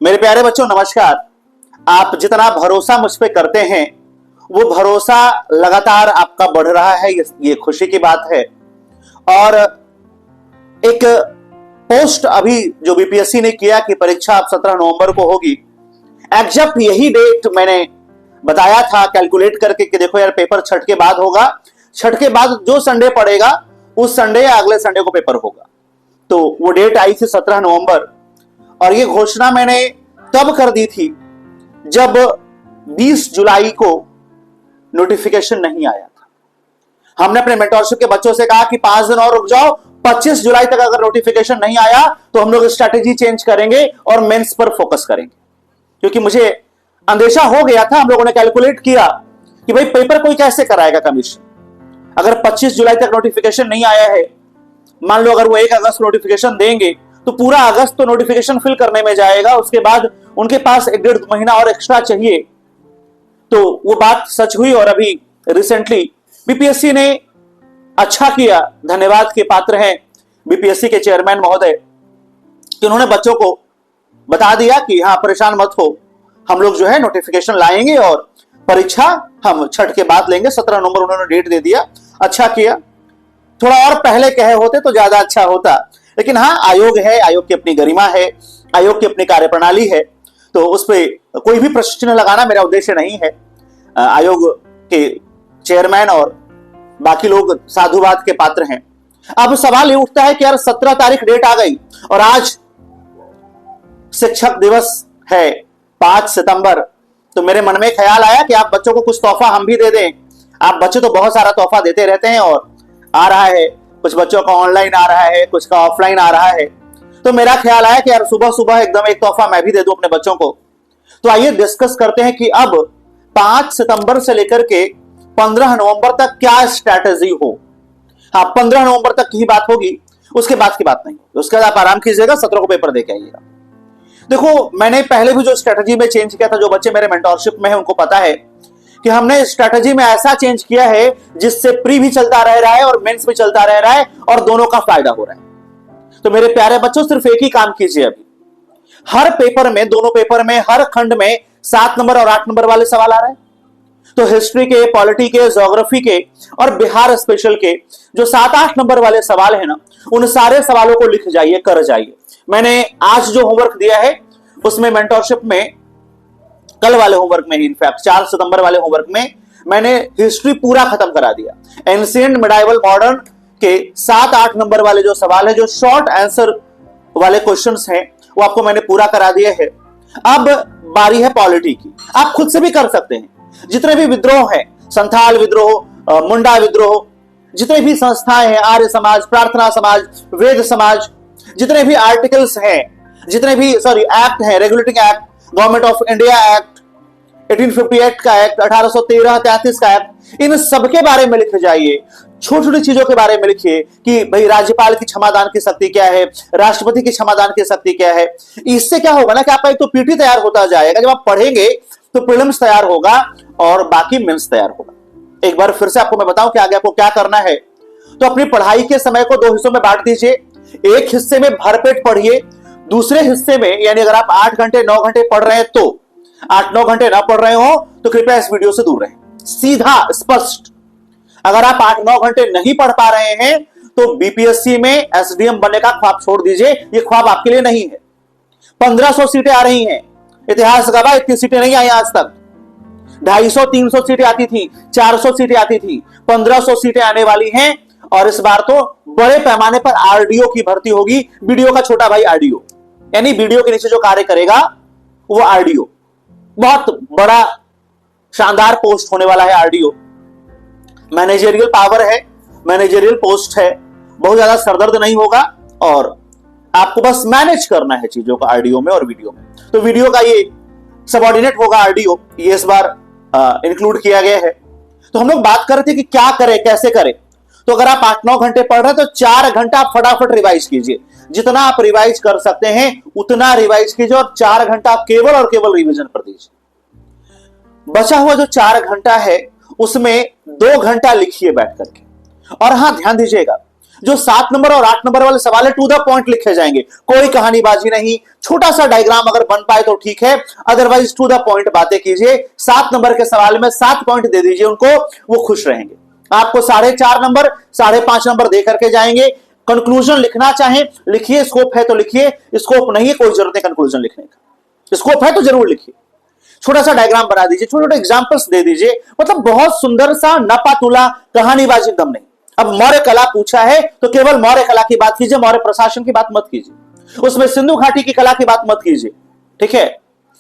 मेरे प्यारे बच्चों नमस्कार। आप जितना भरोसा मुझ पे करते हैं वो भरोसा लगातार आपका बढ़ रहा है, ये खुशी की बात है। और एक पोस्ट अभी जो बीपीएससी ने किया कि परीक्षा अब 17 नवंबर को होगी, एग्जैक्ट यही डेट मैंने बताया था कैलकुलेट करके कि देखो यार पेपर छठ के बाद होगा, छठ के बाद जो संडे पड़ेगा उस संडे या अगले संडे को पेपर होगा। तो वो डेट आई थी 17 नवंबर और ये घोषणा मैंने तब कर दी थी जब 20 जुलाई को नोटिफिकेशन नहीं आया था। हमने अपने मेंटरशिप के बच्चों से कहा कि 5 दिन और रुक जाओ, 25 जुलाई तक अगर नोटिफिकेशन नहीं आया तो हम लोग स्ट्रैटेजी चेंज करेंगे और मेंस पर फोकस करेंगे। क्योंकि मुझे अंदेशा हो गया था, हम लोगों ने कैलकुलेट किया कि भाई पेपर कोई कैसे कराएगा कमीशन। अगर 25 जुलाई तक नोटिफिकेशन नहीं आया है, मान लो अगर वो 1 अगस्त नोटिफिकेशन देंगे तो पूरा अगस्त तो नोटिफिकेशन फिल करने में जाएगा, उसके बाद उनके पास 1-1.5 महीना और एक्स्ट्रा चाहिए। तो वो बात सच हुई और अभी रिसेंटली बीपीएससी ने अच्छा किया, धन्यवाद के पात्र हैं बीपीएससी के चेयरमैन महोदय कि उन्होंने बच्चों को बता दिया कि हाँ परेशान मत हो, हम लोग जो है नोटिफिकेशन लाएंगे और परीक्षा हम छठ के बाद लेंगे। 17 नवंबर उन्होंने डेट दे दिया, अच्छा किया। थोड़ा और पहले कहे होते तो ज्यादा अच्छा होता, लेकिन हाँ आयोग है, आयोग की अपनी गरिमा है, आयोग की अपनी कार्यप्रणाली है, तो उस पर कोई भी प्रश्न लगाना मेरा उद्देश्य नहीं है। आयोग के चेयरमैन और बाकी लोग साधुवाद के पात्र हैं। अब सवाल ये उठता है कि यार 17 तारीख डेट आ गई और आज शिक्षक दिवस है 5 सितंबर, तो मेरे मन में ख्याल आया कि आप बच्चों को कुछ तोहफा हम भी दे दें। आप बच्चे तो बहुत सारा तोहफा देते रहते हैं और आ रहा है, कुछ बच्चों का ऑनलाइन आ रहा है, कुछ का ऑफलाइन आ रहा है, तो मेरा ख्याल आया कि यार सुबह सुबह एकदम एक तोहफा मैं भी दे दूं अपने बच्चों को। तो आइए डिस्कस करते हैं कि अब 5 सितंबर से लेकर के 15 नवंबर तक क्या स्ट्रैटेजी हो। हाँ 15 नवंबर तक की बात होगी, उसके बाद की बात नहीं। उसके बाद आप आराम कीजिएगा, 17 को पेपर दे के आइएगा। देखो मैंने पहले भी जो स्ट्रैटेजी में चेंज किया था, जो बच्चे मेरे मेंटरशिप में है उनको पता है कि हमने स्ट्रैटेजी में ऐसा चेंज किया है जिससे प्री भी चलता रह रहा है और मेंस भी चलता रह रहा है और दोनों का फायदा हो रहा है। तो मेरे प्यारे बच्चों सिर्फ एक ही काम कीजिए, अभी हर पेपर में, दोनों पेपर में, हर खंड में 7 नंबर और 8 नंबर वाले सवाल आ रहे हैं। तो हिस्ट्री के, पॉलिटी के, ज्योग्राफी के और बिहार स्पेशल के जो 7-8 नंबर वाले सवाल है ना, उन सारे सवालों को लिख जाइए, कर जाइए। मैंने आज जो होमवर्क दिया है उसमें मेंटरशिप में, कल वाले होमवर्क में ही, इनफैक्ट 4 सितंबर वाले होमवर्क में मैंने हिस्ट्री पूरा खत्म करा दिया। एंशिएंट, मिडाइवल, मॉडर्न के 7-8 नंबर वाले जो सवाल है, जो शॉर्ट आंसर वाले क्वेश्चंस हैं, वो आपको मैंने पूरा करा दिया है। अब बारी है पॉलिटी की। आप खुद से भी कर सकते हैं। जितने भी विद्रोह हैं, संथाल विद्रोह, मुंडा विद्रोह, जितने भी संस्थाएं हैं, आर्य समाज, प्रार्थना समाज, वेद समाज, जितने भी आर्टिकल्स हैं, जितने भी एक्ट हैं, regulating act, government of India act, 1858 का एक्ट, 1813-33 का एक्ट, इन सबके बारे में लिख जाइए। छोटी छोटी चीजों के बारे में लिखिए कि भाई राज्यपाल की क्षमादान की शक्ति क्या है, राष्ट्रपति की क्षमादान की शक्ति क्या है। इससे क्या होगा ना कि आपका एक तो पीटी तैयार होता जाएगा, जब आप पढ़ेंगे तो प्रीलिम्स तैयार होगा और बाकी मेंस तैयार होगा। एक बार फिर से आपको मैं बताऊं कि आगे आपको क्या करना है। तो अपनी पढ़ाई के समय को 2 हिस्सों में बांट दीजिए। एक हिस्से में भरपेट पढ़िए, दूसरे हिस्से में, यानी अगर आप 8 घंटे 9 घंटे पढ़ रहे हैं तो 8-9 घंटे ना पढ़ रहे हो तो कृपया इस वीडियो से दूर रहें। सीधा स्पष्ट। अगर आप 8-9 घंटे नहीं पढ़ पा रहे हैं तो बीपीएससी में एसडीएम बनने का ख्वाब छोड़ दीजिए, ये ख्वाब आपके लिए नहीं है। 1500 सीटें आ रही हैं, इतिहास गवाह इतनी सीटें नहीं आई आज तक। 250-300 सीटें आती थी, 400 सीटें आती थी, 1500 सीटें आने वाली हैं। और इस बार तो बड़े पैमाने पर आरडीओ की भर्ती होगी। वीडियो का छोटा भाई आरडीओ, यानी वीडियो के नीचे जो कार्य करेगा वो आरडीओ। बहुत बड़ा शानदार पोस्ट होने वाला है आरडीओ। मैनेजरियल पावर है, मैनेजरियल पोस्ट है, बहुत ज्यादा सरदर्द नहीं होगा और आपको बस मैनेज करना है चीजों को आरडीओ में और वीडियो में। तो वीडियो का ये सबऑर्डिनेट होगा आरडीओ, ये इस बार इंक्लूड किया गया है। तो हम लोग बात कर रहे थे कि क्या करें, कैसे करें। तो अगर आप 8-9 घंटे पढ़ रहे हैं तो 4 घंटा आप फटाफट रिवाइज कीजिए। जितना आप रिवाइज कर सकते हैं उतना रिवाइज कीजिए और 4 घंटा केवल और केवल रिवीजन पर दीजिए। बचा हुआ जो 4 घंटा है उसमें 2 घंटा लिखिए बैठ करके। और हां ध्यान दीजिएगा, जो 7 नंबर और 8 नंबर वाले सवाल है टू द पॉइंट लिखे जाएंगे, कोई कहानीबाजी नहीं, छोटा सा डायग्राम अगर बन पाए तो ठीक है, अदरवाइज टू द पॉइंट बातें कीजिए। 7 नंबर के सवाल में 7 पॉइंट दे दीजिए उनको, वो खुश रहेंगे। आपको 4.5 नंबर 5.5 नंबर दे करके जाएंगे। कंक्लूजन लिखना चाहें लिखिए, स्कोप है तो लिखिए, स्कोप नहीं है कोई जरूरत नहीं कंक्लूजन लिखने का, स्कोप है तो जरूर लिखिए। छोटा सा डायग्राम बना दीजिए, छोटे छोटे एग्जांपल्स दे दीजिए, मतलब बहुत सुंदर सा, नपातुला, कहानीबाजी एकदम नहीं। अब मौर्य कला पूछा है तो केवल मौर्य कला की बात कीजिए, मौर्य प्रशासन की बात मत कीजिए, उसमें सिंधु घाटी की कला की बात मत कीजिए, ठीक है।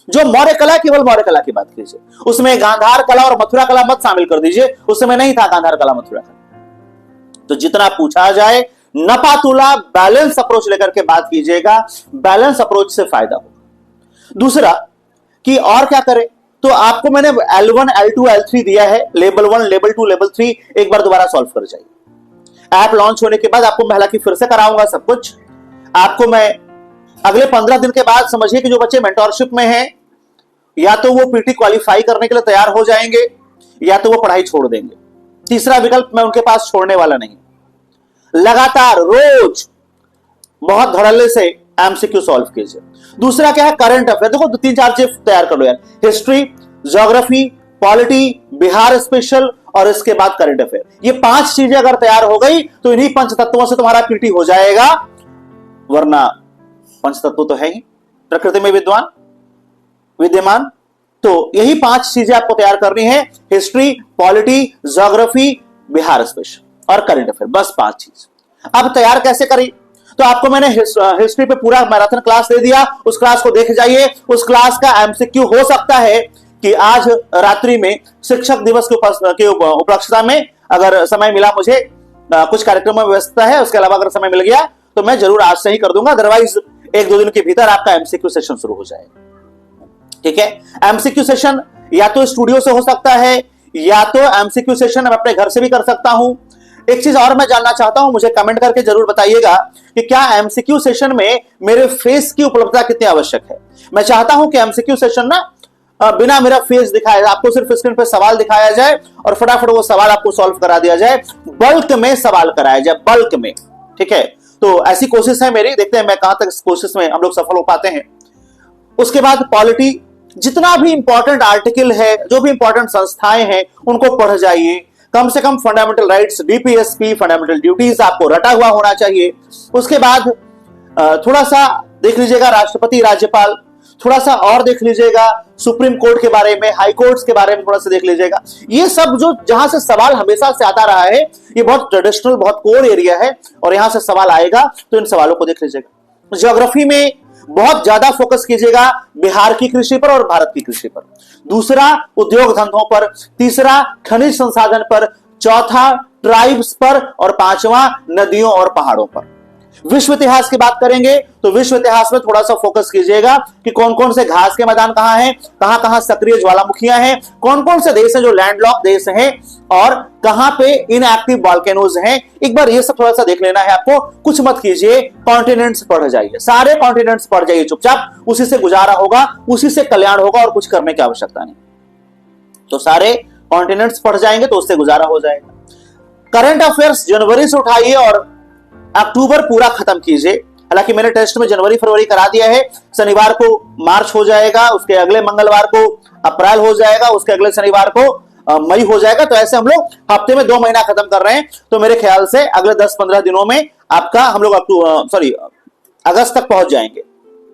जो मौर्य कला केवल मौर्य कला की बात कीजिए, उसमें गांधार कला और मथुरा कला मत शामिल कर दीजिए, उस समय नहीं था गांधार कला मथुरा कला। तो जितना पूछा जाए नपातुला बैलेंस अप्रोच लेकर के बात कीजिएगा, बैलेंस अप्रोच से फायदा होगा। दूसरा कि और क्या करें, तो आपको मैंने L1 L2 L3 दिया है, लेवल 1 लेवल 2 लेवल 3 एक बार दोबारा सॉल्व कर जाइए। ऐप लॉन्च होने के बाद आपको मैं हालांकि फिर से कराऊंगा सब कुछ, आपको मैं अगले 15 दिन के बाद समझिए कि जो बच्चे मेंटोरशिप में हैं या तो वो पीटी क्वालिफाई करने के लिए तैयार हो जाएंगे या तो वो पढ़ाई छोड़ देंगे। तीसरा विकल्प मैं उनके पास छोड़ने वाला नहीं। लगातार रोज बहुत धड़ल्ले से एमसीक्यू सॉल्व कीजिए। दूसरा क्या है, करंट अफेयर। देखो 3-4 चीज तैयार कर लो यार, history, geography, polity, Bihar special और इसके बाद करंट अफेयर। ये 5 चीजें अगर तैयार हो गई तो इन्हीं पंच तत्वों से तुम्हारा पीटी हो जाएगा, वरना पंच तत्व तो है ही प्रकृति में विद्यमान। तो यही 5 चीजें आपको तैयार करनी है, history, polity, geography, Bihar special और करंट अफेयर, बस 5 चीज। अब तैयार कैसे करें, तो आपको मैंने हिस्ट्री पे पूरा मैराथन क्लास दे दिया, उस क्लास को देख जाइए। उस क्लास का एमसीक्यू हो सकता है कि आज रात्रि में शिक्षक दिवस के उपलक्ष्यता में अगर समय मिला मुझे, कुछ कार्यक्रमों में व्यस्तता है, उसके अलावा अगर समय मिल गया तो मैं जरूर आज से ही कर दूंगा, अदरवाइज 1-2 दिन के भीतर आपका एमसीक्यू सेशन शुरू हो जाएगा, ठीक है। एमसीक्यू सेशन या तो स्टूडियो से हो सकता है या तो एमसीक्यू सेशन मैं अपने घर से भी कर सकता हूं। एक चीज और मैं जानना चाहता हूं, मुझे कमेंट करके जरूर बताइएगा कि क्या एमसीक्यू सेशन में मेरे फेस की उपलब्धता कितनी आवश्यक है। मैं चाहता हूं कि एमसीक्यू सेशन ना बिना मेरा फेस दिखाए, आपको सिर्फ स्क्रीन पे सवाल दिखाया जाए और फटाफट वो सवाल आपको सॉल्व करा दिया जाए, बल्क में सवाल कराया जाए, बल्क में, ठीक है। तो ऐसी कोशिश है मेरी, देखते हैं मैं कहां तक इस कोशिश में हम लोग सफल हो पाते हैं। उसके बाद पॉलिटी, जितना भी इंपॉर्टेंट आर्टिकल है, जो भी इंपॉर्टेंट संस्थाएं हैं उनको पढ़ जाइए। कम से कम fundamental rights, DPSP, fundamental duties आपको रटा हुआ होना चाहिए। उसके बाद थोड़ा सा देख लीजिएगा राष्ट्रपति राज्यपाल, थोड़ा सा और देख लीजिएगा सुप्रीम कोर्ट के बारे में, हाई कोर्ट्स के बारे में थोड़ा सा देख लीजिएगा। ये सब जो जहां से सवाल हमेशा से आता रहा है, ये बहुत ट्रेडिशनल, बहुत कोर एरिया है और यहां से सवाल आएगा, तो इन सवालों को देख लीजिएगा। ज्योग्राफी में बहुत ज्यादा फोकस कीजिएगा बिहार की कृषि पर और भारत की कृषि पर। दूसरा उद्योग धंधों पर, तीसरा खनिज संसाधन पर, चौथा ट्राइब्स पर और 5वां नदियों और पहाड़ों पर। विश्व इतिहास की बात करेंगे तो विश्व इतिहास में थोड़ा सा फोकस कीजिएगा कि कौन कौन से घास के मैदान कहां हैं, कहां कहां सक्रिय ज्वालामुखियां हैं, कौन कौन से देश हैं जो लैंडलॉक देश हैं और कहां पे इनएक्टिव वॉल्केनोज हैं। एक बार ये सब थोड़ा सा देख लेना है आपको, कुछ मत कीजिए, कॉन्टिनेंट्स पढ़ जाइए, सारे कॉन्टिनेंट्स पढ़ जाइए चुपचाप, उसी से गुजारा होगा, उसी से कल्याण होगा और कुछ करने की आवश्यकता नहीं। तो सारे कॉन्टिनेंट्स पढ़ जाएंगे तो उससे गुजारा हो जाएगा। करंट अफेयर्स जनवरी से उठाइए और अक्टूबर पूरा खत्म कीजिए। हालांकि मैंने टेस्ट में जनवरी फरवरी करा दिया है, शनिवार को मार्च हो जाएगा, उसके अगले मंगलवार को अप्रैल हो जाएगा, उसके अगले शनिवार को मई हो जाएगा। तो ऐसे हम लोग हफ्ते में 2 महीना खत्म कर रहे हैं। तो मेरे ख्याल से अगले 10-15 दिनों में आपका हम लोग अगस्त तक पहुंच जाएंगे,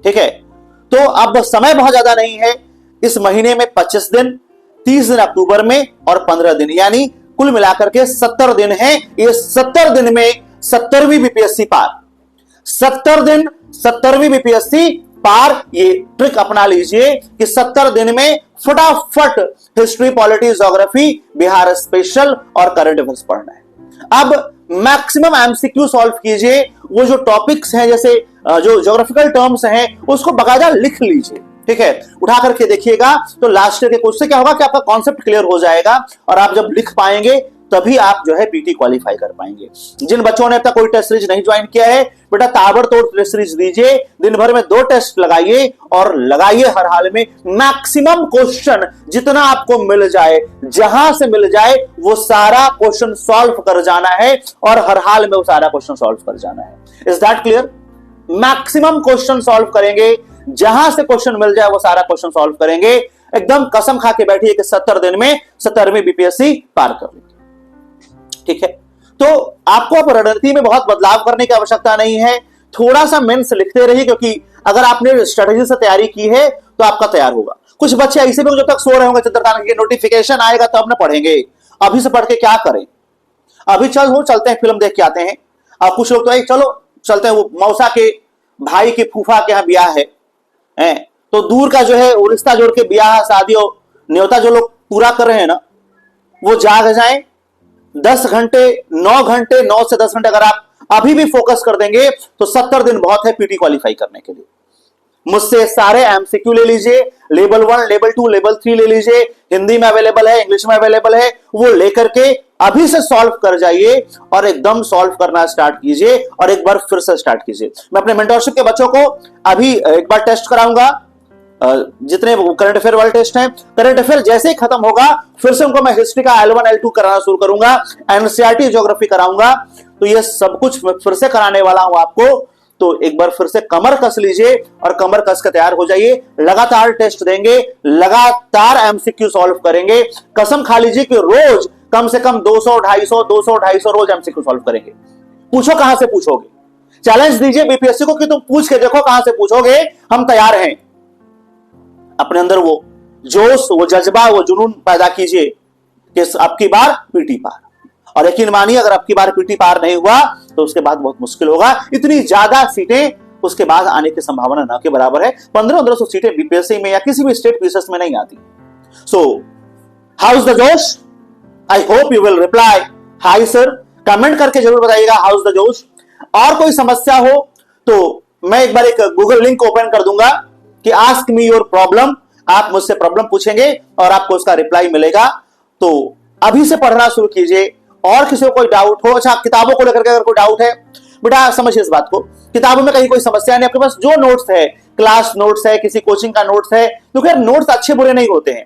ठीक है। तो अब समय बहुत ज्यादा नहीं है, इस महीने में 25 दिन, 30 दिन अक्टूबर में और 15 दिन, यानी कुल मिलाकर के 70 दिन है। ये 70 दिन में 70वीं बीपीएससी पार, 70 दिन 70वीं बीपीएससी पार। ये ट्रिक अपना लीजिए कि 70 दिन में फटाफट history, polity, geography, Bihar special और करंट अफेयर्स पढ़ना है। अब मैक्सिमम एमसीक्यू सॉल्व कीजिए, वो जो टॉपिक्स हैं, जैसे जो ज्योग्राफिकल टर्म्स हैं, उसको बाकायदा लिख लीजिए, ठीक है। उठा करके देखिएगा तो लास्ट ईयर के क्वेश्चन से क्या होगा कि आपका कॉन्सेप्ट क्लियर हो जाएगा और आप जब लिख पाएंगे तभी आप जो है पीटी क्वालिफाई कर पाएंगे। जिन बच्चों ने अब तक कोई टेस्ट सीरीज नहीं ज्वाइन किया है, बेटा ताबड़तोड़ टेस्ट सीरीज दीजिए, दिन भर में 2 टेस्ट लगाइए और लगाइए हर हाल में मैक्सिमम क्वेश्चन जितना आपको मिल जाए, जहां से मिल जाए वो सारा क्वेश्चन सॉल्व कर जाना है और हर हाल में वो सारा क्वेश्चन सॉल्व कर जाना है। Is that clear? Maximum question solve करेंगे, जहां से क्वेश्चन मिल जाए वो सारा क्वेश्चन सॉल्व करेंगे। एकदम कसम खा के बैठिए कि 70 दिन में 17वीं बीपीएससी पार कर लेंगे। ठीक है, तो आपको अब रणनीति में बहुत बदलाव करने की आवश्यकता नहीं है। थोड़ा सा मेंस लिखते रहिए, क्योंकि अगर आपने स्ट्रेटेजी से तैयारी की है तो आपका तैयार होगा। कुछ बच्चे ऐसे भी जब तक सो रहे होंगे चंद्रकांत के नोटिफिकेशन आएगा तब ना पढ़ेंगे। अभी से पढ़ के क्या करें? अभी चलते हैं फिल्म देख के आते हैं। अब कुछ लोग तो चलो चलते हैं, वो मौसा के भाई के फूफा के यहाँ ब्याह है, तो दूर का जो है रिश्ता जोड़ के ब्याह शादी न्योता जो लोग पूरा कर रहे हैं ना, वो जाग जाएं। 10 घंटे 9 घंटे 9 से 10 घंटे अगर आप अभी भी फोकस कर देंगे तो 70 दिन बहुत है पीटी क्वालिफाई करने के लिए। मुझसे सारे एमसीक्यू ले लीजिए, लेवल 1 लेवल 2 लेवल 3 ले लीजिए, हिंदी में अवेलेबल है, इंग्लिश में अवेलेबल है, वो लेकर के अभी से सॉल्व कर जाइए और एकदम सॉल्व करना स्टार्ट कीजिए और एक बार फिर से स्टार्ट कीजिए। मैं अपने मेंटरशिप के बच्चों को अभी एक बार टेस्ट कराऊंगा, जितने करंट अफेयर वाले टेस्ट हैं, करंट अफेयर जैसे ही खत्म होगा फिर से उनको मैं हिस्ट्री का L1 L2 कराना शुरू करूंगा, एनसीईआरटी ज्योग्राफी कराऊंगा। तो ये सब कुछ फिर से कराने वाला हूं आपको। तो एक बार फिर से कमर कस लीजिए और कमर कस के तैयार हो जाइए। लगातार टेस्ट देंगे, लगातार एमसीक्यू सॉल्व करेंगे। कसम खा लीजिए कि रोज कम से कम 200 250 रोज एमसीक्यू सॉल्व करेंगे। पूछो कहां से पूछोगे, चैलेंज दीजिए बीपीएससी को कि तुम पूछ के देखो कहां से पूछोगे, हम तैयार हैं। अपने अंदर वो जोश, वो जज्बा, वो जुनून पैदा कीजिए कि अब की बार पीटी पार। और यकीन मानिए अगर अब की बार पीटी पार नहीं हुआ तो उसके बाद बहुत मुश्किल होगा। इतनी ज्यादा सीटें उसके बाद आने की संभावना न के बराबर है। 1500 सीटें बीपीएससी में या किसी भी स्टेट पीसीएस में नहीं आती। सो हाउ इज द जोश? I hope you will reply high sir. Comment करके जरूर बताइएगा हाउ इज द जोश। और कोई समस्या हो तो मैं एक बार एक गूगल लिंक ओपन कर दूंगा कि आस्क मी योर प्रॉब्लम। आप मुझसे प्रॉब्लम पूछेंगे और आपको उसका रिप्लाई मिलेगा। तो अभी से पढ़ना शुरू कीजिए। और किसी को कोई डाउट हो, अच्छा किताबों को लेकर के अगर कोई डाउट है, बेटा समझिए इस बात को, किताबों में कहीं कोई समस्या नहीं, आपके पास जो नोट्स है, क्लास नोट्स है, किसी कोचिंग का नोट्स है, क्योंकि नोट्स अच्छे बुरे नहीं होते हैं।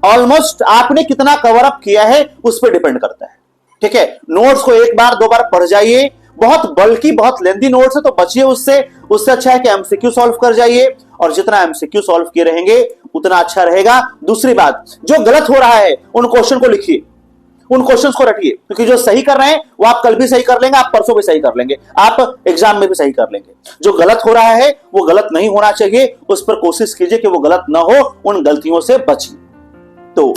ऑलमोस्ट आपने कितना कवर अप किया है उस पर डिपेंड करता है। ठीक है, नोट्स को एक बार 2 बार पढ़ जाइए। बहुत बल्कि बहुत लेंथी नोट्स है तो बचिए उससे। उससे अच्छा है कि एमसीक्यू सॉल्व कर जाइए, और जितना एमसीक्यू सॉल्व किए रहेंगे उतना अच्छा रहेगा। दूसरी बात, जो गलत हो रहा है उन क्वेश्चन को लिखिए, उन क्वेश्चंस को रटिए, क्योंकि जो सही कर रहे हैं वो आप कल भी सही कर लेंगे, आप परसों भी सही कर लेंगे, आप एग्जाम में भी सही कर लेंगे। जो गलत हो रहा है वो गलत नहीं होना चाहिए, उस पर कोशिश कीजिए कि वो गलत ना हो, उन गलतियों से बचिए। तो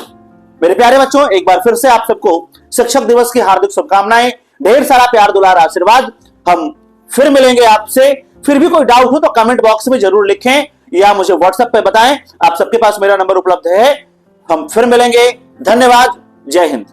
मेरे प्यारे बच्चों, एक बार फिर से आप सबको शिक्षक दिवस की हार्दिक शुभकामनाएं, ढेर सारा प्यार दुलार आशीर्वाद। हम फिर मिलेंगे आपसे। फिर भी कोई डाउट हो तो कमेंट बॉक्स में जरूर लिखें या मुझे व्हाट्सएप पे बताएं। आप सबके पास मेरा नंबर उपलब्ध है। हम फिर मिलेंगे। धन्यवाद। जय हिंद।